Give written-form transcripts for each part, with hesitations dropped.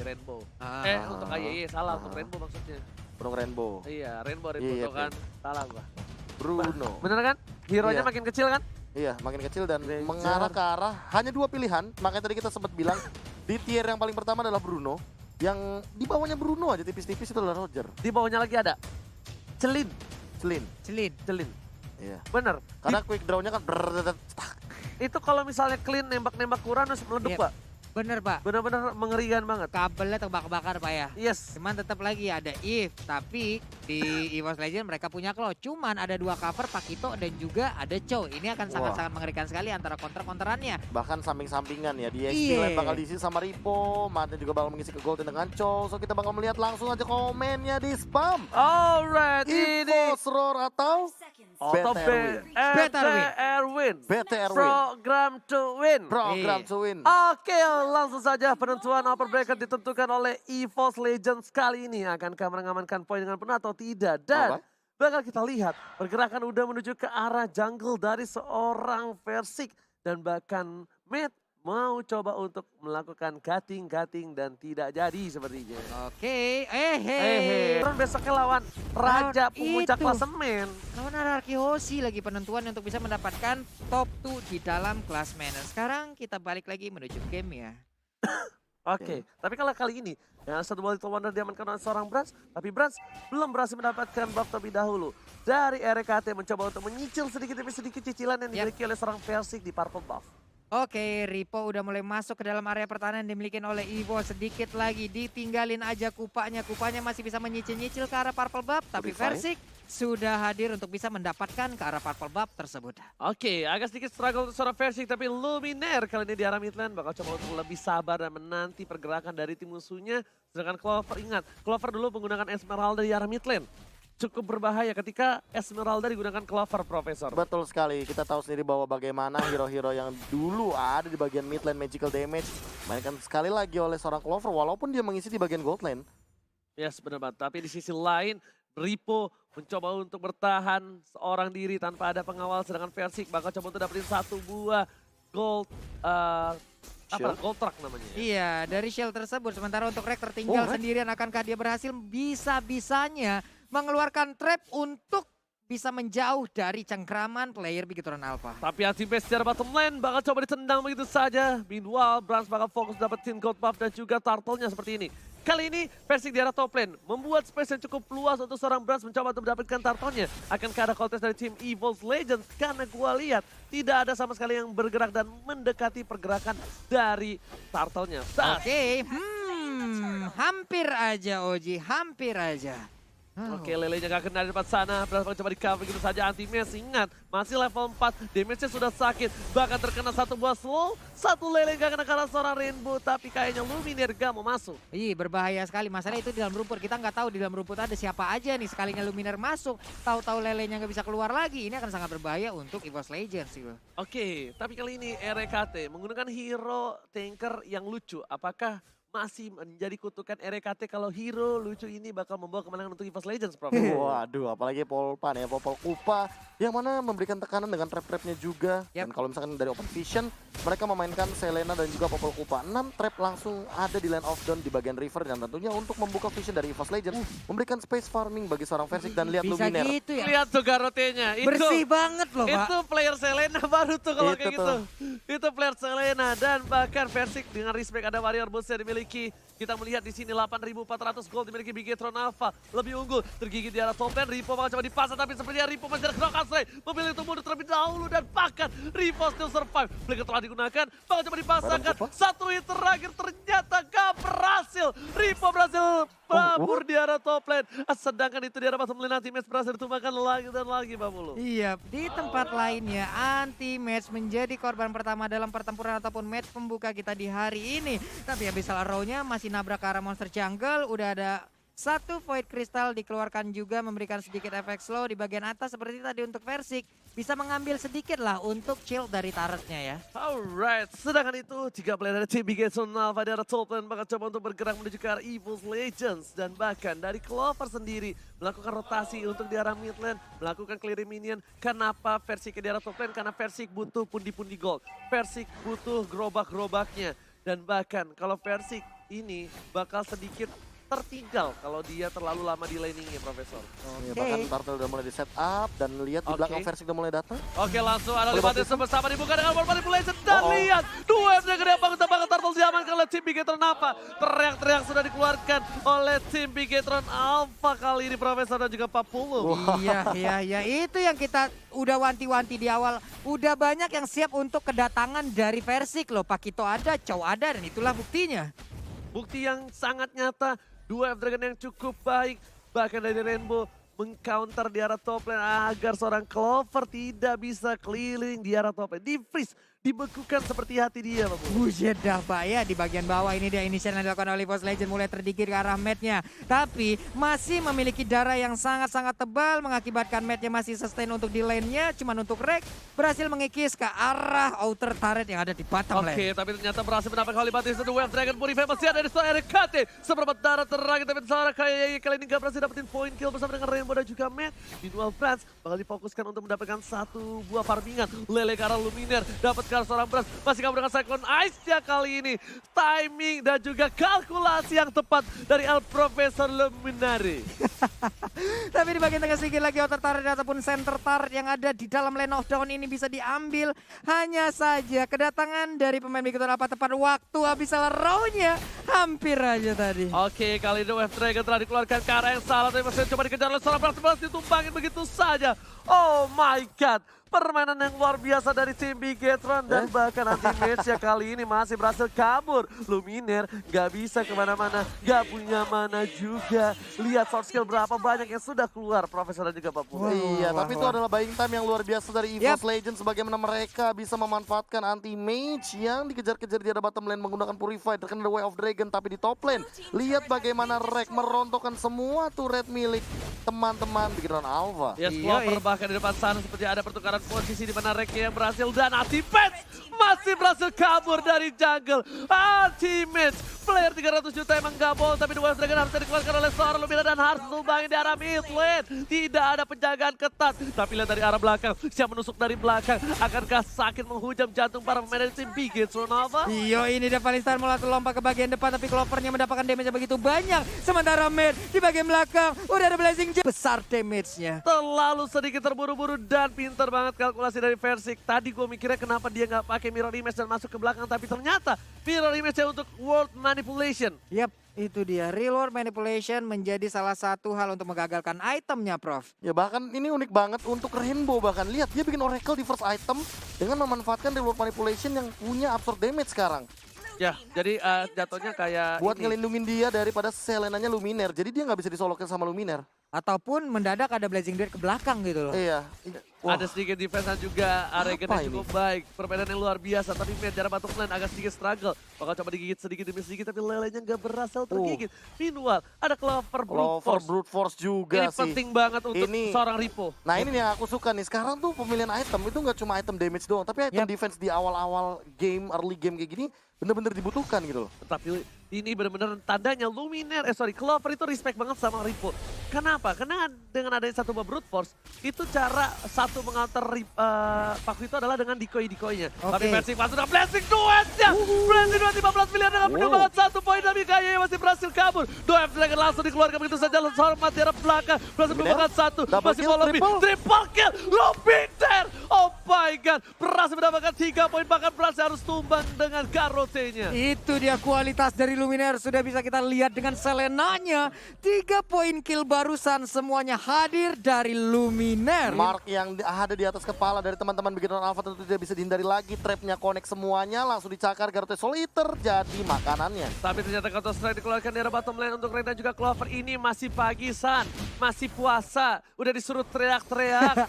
Rainbow. Ah. Untuk AYY, salah untuk Rainbow maksudnya. Burung Rainbow. Iya, Rainbow Iya, tuh kan. Salah gua. Bruno. Bener kan? Hero-nya Iya. makin kecil kan? Iya, makin kecil dan Ranger. mengarah ke arah hanya 2 pilihan. Makanya tadi kita sempat bilang di tier yang paling pertama adalah Bruno. Yang di bawahnya Bruno aja tipis-tipis itu adalah Roger. Di bawahnya lagi ada Celin. Celin. Celin. Iya. Bener. Karena quick draw-nya kan Itu kalau misalnya clean nembak-nembak Uranus meledup, Yep. Pak. Bener Pak, Bener-bener mengerikan banget. kabelnya terbakar-bakar Pak ya. Yes. Cuman tetap lagi ada Eve, tapi di EVOS Legend mereka punya claw. Cuman ada 2 cover Pakito dan juga ada Chow. Ini akan sangat-sangat mengerikan sekali antara counter-counterannya. bahkan samping-sampingan ya. Di XP Iya. Lane bakal diisi sama Ripo, Matnya juga bakal mengisi ke Golden dengan Chow. So kita bakal melihat langsung aja komennya di spam. Alright, ini EVOS Roar atau Auto Better BTR Win. BTR Win. Program to win. Program Iya. to win. Oke, langsung saja penentuan upper bracket ditentukan oleh EVOS Legends kali ini. Akankah mengamankan poin dengan penuh atau tidak? Dan Apa? bakal kita lihat pergerakan udah menuju ke arah jungle dari seorang Versik. Dan bahkan Matt mau coba untuk melakukan cutting dan tidak jadi sepertinya. Oke, Terus besoknya lawan Raja Pemuncak itu. Klasemen. Lawan Araki Hoshi lagi penentuan untuk bisa mendapatkan top 2 di dalam klasmen. Nah, sekarang kita balik lagi menuju game ya. Oke, tapi kalau kali ini yang satu Little Wonder diamankan oleh seorang Brans, tapi Brans belum berhasil mendapatkan buff terlebih dahulu. Dari RKT mencoba untuk menyicil sedikit demi sedikit cicilan yang dimiliki oleh seorang Versik di Purple Buff. Oke, Ripo udah mulai masuk ke dalam area pertahanan yang dimiliki oleh Evo. Sedikit lagi ditinggalin aja Kupanya. Kupanya masih bisa menyicil-nyicil ke arah Purple Buff. Tapi Purify. Versik sudah hadir untuk bisa mendapatkan ke arah Purple Buff tersebut. Oke, agak sedikit struggle untuk seorang Versik, tapi Luminaire kali ini di arah midlane bakal coba untuk lebih sabar dan menanti pergerakan dari tim musuhnya. Sedangkan Clover, ingat, Clover dulu menggunakan Esmeralda di arah midlane. Cukup berbahaya ketika Esmeralda digunakan Clover, Profesor. Betul sekali, kita tahu sendiri bahwa bagaimana hero-hero yang dulu ada di bagian mid lane magical damage mainkan sekali lagi oleh seorang Clover walaupun dia mengisi di bagian gold lane. Yes, benar banget. Tapi di sisi lain, Ripo mencoba untuk bertahan seorang diri tanpa ada pengawal. Sedangkan Versik bakal coba untuk dapetin satu buah gold, Shield? gold truck namanya. Ya? Iya, dari shield tersebut. Sementara untuk Rek tertinggal Rek. sendirian. Akankah dia berhasil bisa-bisanya mengeluarkan trap untuk bisa menjauh dari cengkraman player Bigetron Alpha. Tapi anti-base secara bottom lane bakal coba ditendang begitu saja. Meanwhile, Brans bakal fokus dapetin gold buff dan juga turtle-nya seperti ini. Kali ini Versik di arah top lane membuat space yang cukup luas untuk seorang Brans mencoba untuk mendapatkan turtle-nya. Akankah ada contest dari tim EVOS Legends? Karena gua lihat tidak ada sama sekali yang bergerak dan mendekati pergerakan dari turtle-nya. Oke, hampir aja Oji, hampir aja. Oke, lelenya gak kena di depan sana. Berhasil coba di-cover begitu saja anti-mace. Ingat, masih level 4. Damage-nya sudah sakit. Bahkan terkena satu buah slow. Satu lele gak kena karena seorang Rainbow. Tapi kayaknya Luminaire gak mau masuk. Ih, berbahaya sekali. Masalah itu di dalam rumput. Kita nggak tahu di dalam rumput ada siapa aja nih. Sekalinya Luminaire masuk, tahu-tahu lelenya nggak bisa keluar lagi. Ini akan sangat berbahaya untuk EVOS Legends sih. Oke, tapi kali ini RKT menggunakan hero tanker yang lucu. Apakah masih menjadi kutukan RKT kalau hero lucu ini bakal membawa kemenangan untuk EVOS Legends, Prof? Waduh, apalagi Polpan ya, Popol Kupa yang mana memberikan tekanan dengan trap-trapnya juga. Dan kalau misalkan dari Open Vision, mereka memainkan Selena dan juga Popol Kupa. 6 trap langsung ada di Land of Dawn di bagian river dan tentunya untuk membuka vision dari EVOS Legends, memberikan space farming bagi seorang Versik dan lihat Bisa Luminaire. gitu ya. Lihat tuh garotenya. Bersih banget loh, Pak. Itu player Selena baru tuh kalau Itu kayak gitu. Itu player Selena dan bahkan Versik dengan respect ada warrior boost yang dimiliki. Kita melihat di sini 8.400 gold dimiliki Bigetron Alpha. Lebih unggul, tergigit di arah top lane. Ripo bakal coba dipasang tapi sepertinya Ripo masih ada knock out. Memilih untuk mundur terlebih dahulu dan bahkan Ripo still survive. Flicker telah digunakan, bakal coba dipasangkan. Satu hit terakhir ternyata gak berhasil. Ripo berhasil kabur di arah top lane. Sedangkan itu di arah bottom lane anti-match berhasil ditumbangkan lagi dan lagi, Pak Mulu. Iya, di tempat lainnya anti-match menjadi korban pertama dalam pertempuran ataupun match pembuka kita di hari ini. Tapi Abyssal Arrow-nya masih nabrak ke arah monster jungle, udah ada satu Void Crystal dikeluarkan juga memberikan sedikit efek slow di bagian atas seperti tadi untuk Versik. Bisa mengambil sedikit lah untuk shield dari turretnya ya. Alright, sedangkan itu 3 player dari tim Bigetron Alpha di arah top lane bakal coba untuk bergerak menuju ke arah EVOS Legends. Dan bahkan dari Clover sendiri melakukan rotasi untuk di arah mid lane, melakukan clearing minion. Kenapa Versik di arah top lane? Karena Versik butuh pundi-pundi gold. Versik butuh gerobak-gerobaknya. Dan bahkan kalau Versik ini bakal sedikit tertinggal kalau dia terlalu lama di laningnya, Profesor. Ya, bahkan Turtle udah mulai di set up dan lihat di belakang Versik udah mulai datang. Oke, langsung ada Libatis bersama dibuka dengan World Manipulation dan lihat dua yang gede banget Turtle diamankan oleh tim Bigetron Alpha. Teriak-teriak sudah dikeluarkan oleh tim Bigetron Alpha kali ini, Profesor dan juga Papulu. Iya, itu yang kita udah wanti-wanti di awal. Udah banyak yang siap untuk kedatangan dari Versik loh. Pakito ada, Chow ada, dan itulah buktinya. Bukti yang sangat nyata, dua F-Dragon yang cukup baik, bahkan dari Rainbow mengcounter di arah top lane agar seorang Clover tidak bisa keliling di arah top lane. Di-freeze, dibekukan seperti hati dia, Pak. Buset dah Pak ya, di bagian bawah ini dia inisial yang dilakukan oleh Force Legend mulai terdikir ke arah matnya. Tapi masih memiliki darah yang sangat-sangat tebal mengakibatkan matnya masih sustain untuk di lane-nya. Cuman untuk Rek berhasil mengikis ke arah outer turret yang ada di bottom lane. Oke, tapi ternyata berhasil mendapatkan Holy Batis itu Wave Dragon Purify masih ada di seorang RKT. Seperempat darah terakhir, tapi seorang kayak kali ini gak berhasil dapetin point kill bersama dengan Rainbow dan juga Matt. Di dual France bakal difokuskan untuk mendapatkan satu buah farmingan. Lele ke arah Luminaire, dapat ke arah seorang Brans. Masih kabur dengan Cyclone Ice-nya kali ini. Timing dan juga kalkulasi yang tepat dari El Profesor Luminari. Tapi di bagian tengah sedikit lagi outer turret ataupun center turret yang ada di dalam lane of down ini bisa diambil. Hanya saja kedatangan dari pemain Bigetron Alpha tepat waktu habis salah row-nya. Hampir aja tadi. Oke, kali ini Wave Dragon telah dikeluarkan ke arah yang salah. Tapi masih coba dikejar oleh seorang Brans ditumbangin begitu saja. Oh my god. Permainan yang luar biasa dari tim Bigetron dan bahkan anti-match ya kali ini masih berhasil kabur. Luminaire gak bisa kemana-mana, gak punya mana juga. Lihat short skill berapa banyak yang sudah keluar, Profesor dan juga Papua. Iya, tapi itu adalah buying time yang luar biasa dari EVOS Legends bagaimana mereka bisa memanfaatkan anti-mage yang dikejar-kejar di arah bottom lane menggunakan Purify terkena Way of Dragon, tapi di top lane lihat bagaimana Rek merontokkan semua turret milik teman-teman Bigetron Alpha. Ya, Clover bahkan di depan sana seperti ada pertukaran posisi di mana Rek yang berhasil dan anti-match masih berhasil kabur dari jungle. Anti-match player 300 juta emang gak bohong, tapi dua Dragon harus dikeluarkan oleh seorang Lumina dan harus tumbangin di arah mid lane. Tidak ada penjagaan ketat, tapi lihat dari arah belakang, siap menusuk dari belakang. Akankah sakit menghujam jantung para pemain dari tim Bigetron Alpha? Iyo, ini dia Palistar mulai lompat ke bagian depan, tapi Clovernya mendapatkan damage yang begitu banyak. Sementara Mid di bagian belakang udah ada Blazing Jam. Besar damage-nya. Terlalu sedikit terburu-buru dan pintar banget kalkulasi dari Versik. Tadi gue mikirnya kenapa dia nggak pakai mirror image dan masuk ke belakang, tapi ternyata mirror image-nya untuk world manipulation. Yap, itu dia. Real world manipulation menjadi salah satu hal untuk menggagalkan itemnya, Prof. Ya bahkan ini unik banget untuk Rainbow, bahkan lihat dia bikin Oracle di first item dengan memanfaatkan real world manipulation yang punya absorb damage sekarang. Ya, jadi jatuhnya kayak Buat ini. ngelindungin dia daripada Selenanya Luminaire, jadi dia nggak bisa disolokin sama Luminaire. Ataupun mendadak ada Blazing Dart ke belakang gitu loh. Iya. Wah. Ada sedikit defense juga, Aregan yang ini? cukup baik. Permainan yang luar biasa, tapi Matt jarak bottom lane agak sedikit struggle. Bakal coba digigit sedikit demi sedikit, tapi lelenya nggak berhasil tergigit. Meanwhile, ada Clover Brute Force. Brute Force juga Ini penting banget untuk seorang Ripo. Nah ini yang aku suka nih, sekarang tuh pemilihan item itu nggak cuma item damage doang, tapi item defense di awal-awal game, early game kayak gini bener-bener dibutuhkan gitu loh. Tapi ini benar-benar tandanya Luminaire, Clover itu respect banget sama Ripo. Kenapa? Karena dengan adanya satu buah Brute Force, itu cara satu mengantar Paku itu adalah dengan decoy-decoynya. Tapi Versik masuk dengan Blessing Duet-nya. Blessing Duet 15 miliar dengan penuh banget satu poin, tapi kayaknya masih berhasil kabur. Dua F-Dragon langsung dikeluarkan begitu saja, hormat di arah belakang. Berhasil menemukan satu, masih mau lebih. Triple kill, Luminaire! Oh my god, berhasil mendapatkan 3 poin, bahkan berhasil harus tumbang dengan Karotenya. Itu dia kualitas dari Luminaire, sudah bisa kita lihat dengan Selenanya. 3 poin kill barusan semuanya hadir dari Luminaire. Mark yang ada di atas kepala dari teman-teman Bigetron Alpha tentu tidak bisa dihindari lagi. Trapnya connect semuanya, langsung dicakar. Garotnya Soliter jadi makanannya. Tapi ternyata Counter Strike dikeluarkan dari bottom lane untuk Reyna juga Clover. Ini masih pagi, San. Masih puasa. Udah disuruh teriak-teriak.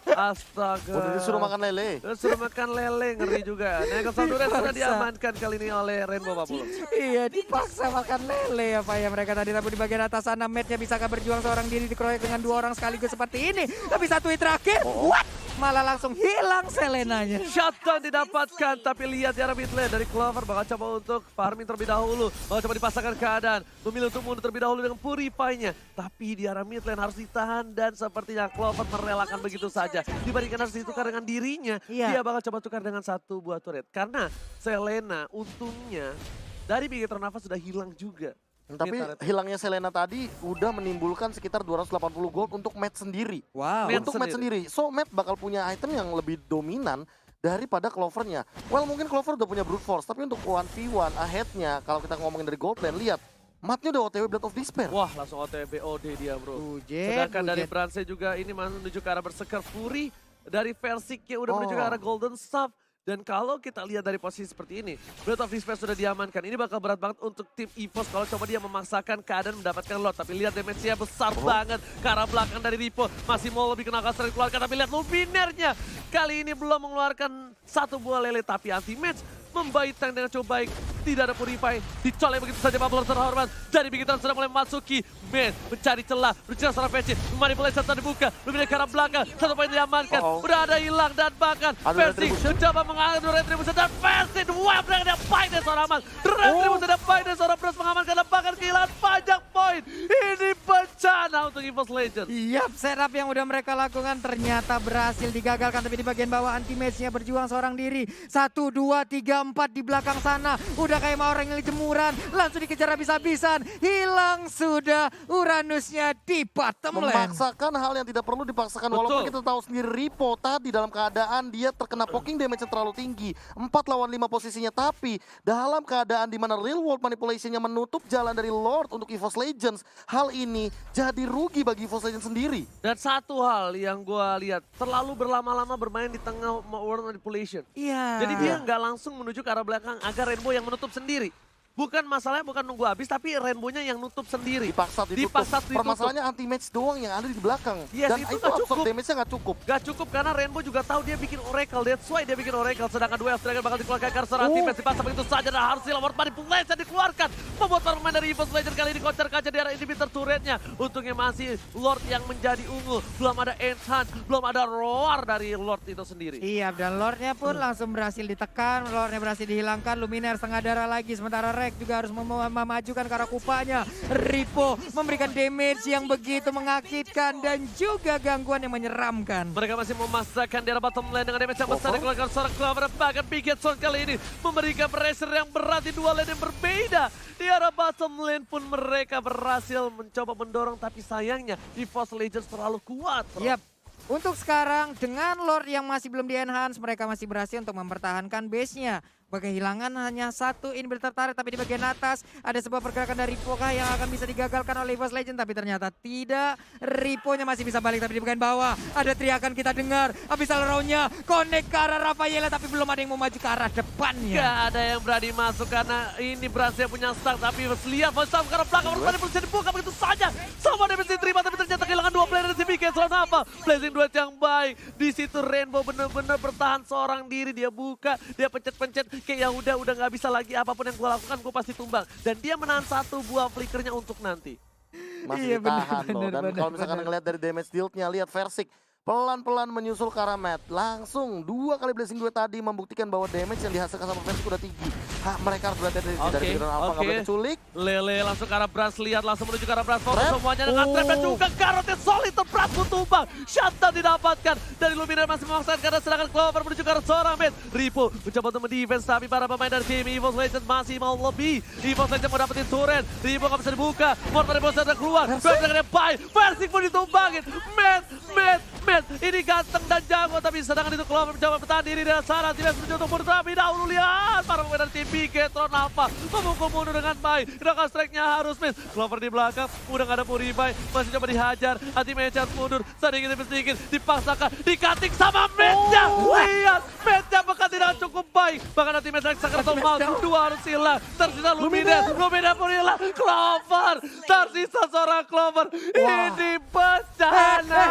Astaga. Udah disuruh makan lele. Disuruh makan lele, ngeri juga. Nego Sandures sudah diamankan kali ini oleh Rainbow Papulu. Iya, dipaksa makan lele ya Pak ya mereka tadi. Tapi di bagian atas sana Matt-nya bisakah berjuang seorang diri dikeroyok dengan 2 orang sekaligus seperti ini. Tapi satu hit terakhir, what? Malah langsung hilang Selenanya. Shutdown didapatkan, tapi lihat di arah mid lane dari Clover bakal coba untuk farming terlebih dahulu. Bakal coba dipasangkan keadaan, memilih untuk mundur terlebih dahulu dengan Purify-nya. Tapi di arah mid lane harus ditahan dan sepertinya Clover merelakan begitu saja. Dibandingkan harus ditukar dengan dirinya, dia bakal coba tukar dengan satu buah turret. Karena Selena untungnya dari Bigetron Nava sudah hilang juga. Tapi Ini turret. hilangnya Selena tadi udah menimbulkan sekitar 280 gold untuk Matt sendiri. Wow. Matt Untuk Matt sendiri. So Matt bakal punya item yang lebih dominan daripada Clovernya. Well mungkin Clover udah punya Brute Force, tapi untuk 1v1 ahead-nya kalau kita ngomongin dari gold lane, lihat. Matnya udah OTW Blood of Despair. Wah langsung OTW BOD dia bro. Bujet, Sedangkan dari bujet. Branse juga ini menuju ke arah Berserker Fury. Dari Versiknya udah menuju ke Oh. arah Golden Staff. Dan kalau kita lihat dari posisi seperti ini, Blood of Despair sudah diamankan. Ini bakal berat banget untuk tim EVOS kalau coba dia memaksakan keadaan mendapatkan Lord. Tapi lihat damage-nya besar banget ke arah belakang dari Ripo. Masih mau lebih kena kasar dikeluarkan, tapi lihat Luminernya. Kali ini belum mengeluarkan satu buah lele, tapi anti-match. Membaik tank dengan cukup baik. Tidak ada Purify. Dicolek begitu saja Bubbler terhormat. Dari Bigetron sudah mulai memasuki. Man mencari celah. Berjalan secara PC. Memanipulasi satu dibuka. Luminer ke arah belakang. Satu poin diamankan. Udah ada hilang dan bahkan Adu Versi retribution. mencoba mengadu retribution. Dan Versi dua dengan dia fight dari seorang aman. Retribution dan fight dari seorang Bros mengamankan. Dan bahkan kehilangan banyak poin. Ini bencana untuk EVOS Legends. Yap, setup yang udah mereka lakukan ternyata berhasil digagalkan. Tapi di bagian bawah anti-match-nya berjuang seorang diri. 1, 2, 3, 4 di belakang sana. Udah kayak mau orang yang jemuran. Langsung dikejar habis-habisan. Hilang sudah Uranusnya di bottom lane. Memaksakan hal yang tidak perlu dipaksakan. Walaupun Betul. kita tahu sendiri Ripo tadi dalam keadaan dia terkena poking damage yang terlalu tinggi. 4 lawan 5 posisinya. Tapi dalam keadaan di mana real world manipulation-nya menutup jalan dari Lord untuk EVOS Legends. Hal ini jadi rugi bagi EVOS Legends sendiri. Dan satu hal yang gue lihat, terlalu berlama-lama bermain di tengah world manipulation. Iya. Jadi dia nggak langsung menuju ke arah belakang agar Rainbow yang menutup sendiri. Bukan masalahnya bukan nunggu habis, tapi Rainbow-nya yang nutup sendiri. Dipaksa ditutup. Dipaksa ditutup. Permasalahannya anti-match doang yang ada di belakang. Yes, Dan itu itu nggak absorb cukup. damage-nya nggak cukup. Gak cukup karena Rainbow juga tahu dia bikin Oracle. That's why dia bikin Oracle. Sedangkan Duel Dragon bakal dikeluarkan karena seorang anti-match dipaksa begitu saja. Dan harus Lord Manipulation dikeluarkan. Membuat pemain dari EVOS Legends kali ini kocar kaca di arah inhibitor turretnya. Untungnya masih Lord yang menjadi unggul. Belum ada Enchant, belum ada Roar dari Lord itu sendiri. Iya, dan Lordnya pun langsung berhasil ditekan, Lordnya berhasil dihilangkan, Luminer setengah darah lagi, sementara Rek juga harus memajukan ke arah kupanya. Ripo memberikan damage yang begitu menyakitkan dan juga gangguan yang menyeramkan. Mereka masih memasakkan di arah bottom lane dengan damage yang besar dikeluarkan seorang Clover. Bahkan Bigetron kali ini memberikan pressure yang berat di dua lane yang berbeda. Di arah bottom lane pun mereka berhasil mencoba mendorong, tapi sayangnya EVOS Legends terlalu kuat. Bro. Yap. Untuk sekarang dengan Lord yang masih belum di-enhance, mereka masih berhasil untuk mempertahankan base-nya. Kehilangan hanya satu inhibitor turret, tapi di bagian atas ada sebuah pergerakan dari Ripo yang akan bisa digagalkan oleh EVOS Legends, tapi ternyata tidak. Ripo-nya masih bisa balik, tapi di bagian bawah ada teriakan kita dengar. Abyssal Row-nya connect ke arah Rafaela, tapi belum ada yang mau maju ke arah depannya. Gak ada yang berani masuk karena ini berhasil punya start, tapi lihat Voice-Up karena belakang harus bisa dibuka begitu saja. Sama damage diterima, tapi ternyata kehilangan dua player dari si Bigetron Nava. Blazing duet yang baik. Di situ Rainbow benar-benar bertahan seorang diri, dia buka, dia pencet-pencet. Kayak ya udah nggak bisa lagi, apapun yang gue lakukan gue pasti tumbang. Dan dia menahan satu buah flickernya untuk nanti. Masih Iya, ditahan loh. Dan bener, kalau misalkan bener. ngelihat dari damage deal-nya, lihat Versik pelan-pelan menyusul ke arah Matt. Langsung 2 kali blessing duet tadi membuktikan bahwa damage yang dihasilkan sama Versik udah tinggi. Mereka harus berhati-hati dari Bigetron Alpha, nggak boleh keculik. Lele langsung ke arah Brass, lihat langsung menuju ke arah Brass. Fokus Trap. semuanya dengan trap dan juga Garrotnya solid. Brass pun tumbang. Shutdown didapatkan. Dari Luminar masih memaksakan karena sedangkan Clover menuju ke arah seorang mid. Ripo mencoba untuk mendefense, tapi para pemain dari tim EVOS Legends masih mau lebih. EVOS Legends mau dapetin turret. Ripo nggak bisa dibuka. Mortar Ripo sudah keluar. Dengan buy. Versik pun ditumbangin. Matt. Ini ganteng dan jago, tapi sedangkan itu Clover mencoba bertahan diri dengan sana. Tidak mencoba untuk mundur terlebih dahulu. Lihat para pemain dari tim Bigetron Alpha memukul mundur dengan baik. Gerakan strike-nya harus miss. Clover di belakang, udah gak ada Purify, masih coba dihajar. Anti-match mundur, sedikit dipaksakan, dikating sama Match-nya. Lihat, Match-nya bahkan tidak cukup baik. Bahkan anti-match sangat somal, dua harus hilang. Tersisa Luminar pun hilang. Clover, tersisa seorang Clover. Ini bencana.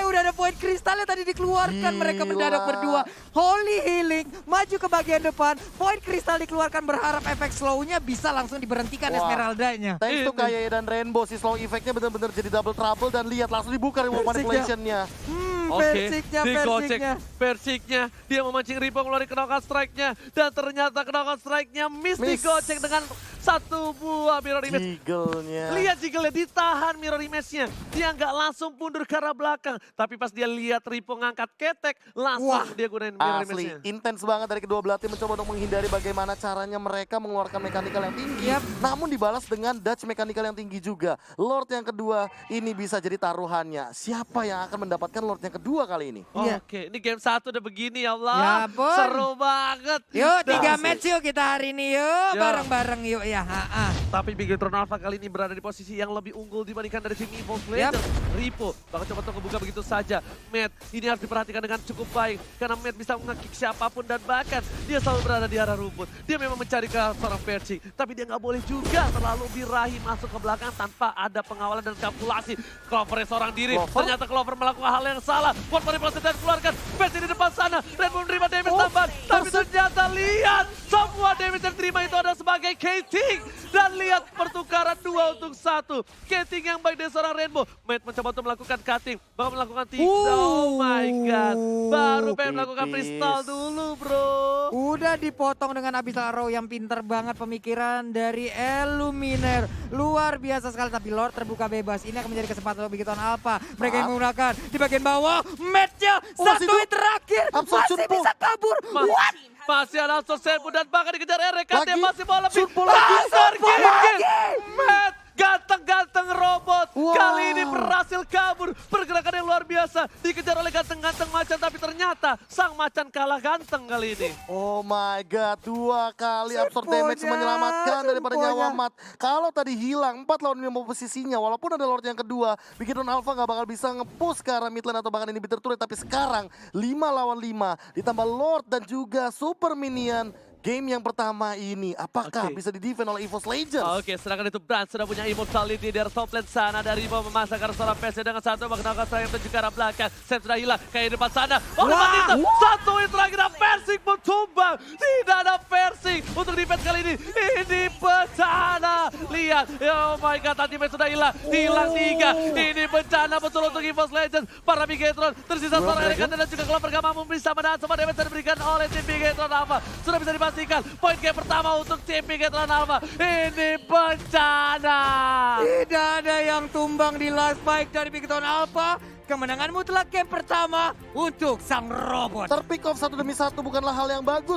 Udah ada poin kristalnya tadi dikeluarkan. Mereka mendadak berdua. Holy Healing maju ke bagian depan. Poin kristal dikeluarkan, berharap efek slow-nya bisa langsung diberhentikan Esmeralda-nya. Thanks to Kaye dan Rainbow, si slow effect-nya benar-benar jadi double trouble. Dan lihat langsung dibuka remote manipulation-nya. Versiknya, dia memancing Ripo ngeluarin knockout strike-nya. Dan ternyata knockout strike-nya miss digocek dengan satu buah mirror image. Jiggle-nya. Lihat jiggle-nya ditahan mirror image-nya. Dia nggak langsung mundur ke arah belakang. Tapi pas dia lihat Ripo ngangkat ketek, langsung dia gunain mirror Asli, image-nya. intens banget dari kedua belah tim mencoba untuk menghindari bagaimana caranya mereka mengeluarkan mekanikal yang tinggi. Yap. Namun dibalas dengan dodge mekanikal yang tinggi juga. Lord yang kedua ini bisa jadi taruhannya. Siapa yang akan mendapatkan Lord yang kedua kali ini? Iya. Oke, ini game 1 udah begini ya Allah. Ya ampun. Seru banget. Yuk 3 Asli. match yuk kita hari ini yuk. Ya. Bareng-bareng yuk ya. Tapi Bigetron Alpha kali ini berada di posisi yang lebih unggul dibandingkan dari tim Evolve Legends. Ripo bakal coba untuk kebuka begitu saja. Matt ini harus diperhatikan dengan cukup baik. Karena Matt bisa nge-kick siapapun dan bahkan dia selalu berada di arah rumput. Dia memang mencari ke seorang Percy. Tapi dia nggak boleh juga terlalu birahi masuk ke belakang tanpa ada pengawalan dan kalkulasi. Clover seorang diri. Clover? Ternyata Clover melakukan hal yang salah. Buat manipulasi dan keluarkan. Percy di depan sana. Red Bull menerima damage tambahan. Tapi ternyata lihat. Semua damage yang diterima itu adalah sebagai K-Ting. Dan lihat pertukaran 2 untuk 1. K-Ting yang baik dari seorang Rainbow. Matt mencoba untuk melakukan cutting. Bahkan melakukan tiga. Oh my god. Baru pengen melakukan tipis. freestyle dulu bro. Udah dipotong dengan Abyssal Arrow yang pinter banget pemikiran dari Illuminer. Luar biasa sekali, tapi Lord terbuka bebas. Ini akan menjadi kesempatan untuk Bigetron Alpha. Mereka yang menggunakan di bagian bawah. Match-nya masih satu hit terakhir. Absolute Masih shoot bisa kabur. What? Masih ada Sorcerer dan bahkan dikejar RKT Lagi. masih mau lebih. Shoot bola lagi. Pasar Shoot bola gigit. lagi. Matt ganteng-ganteng robot. Wow. Kali ini berhasil kabur. Pergerakan yang luar biasa. Dikejar oleh ganteng-ganteng macan tapi ternyata sang macan kalah ganteng kali ini. Oh my god, 2 kali absorb Semponya, damage menyelamatkan daripada semponya. nyawa Mat. Kalau tadi hilang 4 lawan 5 posisinya, walaupun ada Lord yang kedua, Bigetron Alpha nggak bakal bisa nge-push ke arah mid lane atau bahkan ini bitter turret. Tapi sekarang 5 lawan 5 ditambah Lord dan juga Super Minion. Game yang pertama ini, apakah Oke. bisa di-defend oleh EVOS Legends? Oke, sedangkan itu Brand sudah punya immortality dari top lane sana. Dari mau memasakkan seorang PS dengan satu mengenalkan serangan menuju ke arah belakang. Set sudah hilang, kayak di depan sana. Oh, Wah. satu hit terakhir dan Persik pun tumbang. Tidak ada Persik untuk defense kali ini. Ini bencana. Lihat, oh my god, ultimate sudah hilang. Hilang 3. Ini bencana betul untuk EVOS Legends. Para Bigetron tersisa World seorang Dragon. Rekan dan juga Clover gak mampu bisa menahan semua damage yang diberikan oleh tim Bigetron Alpha. Sudah bisa dipastikan poin game pertama untuk tim Bigetron Alpha. Ini bencana. Tidak ada yang tumbang di last fight dari Bigetron Alpha. Kemenangan mutlak game pertama untuk sang robot. Terpick off 1 demi 1 bukanlah hal yang bagus.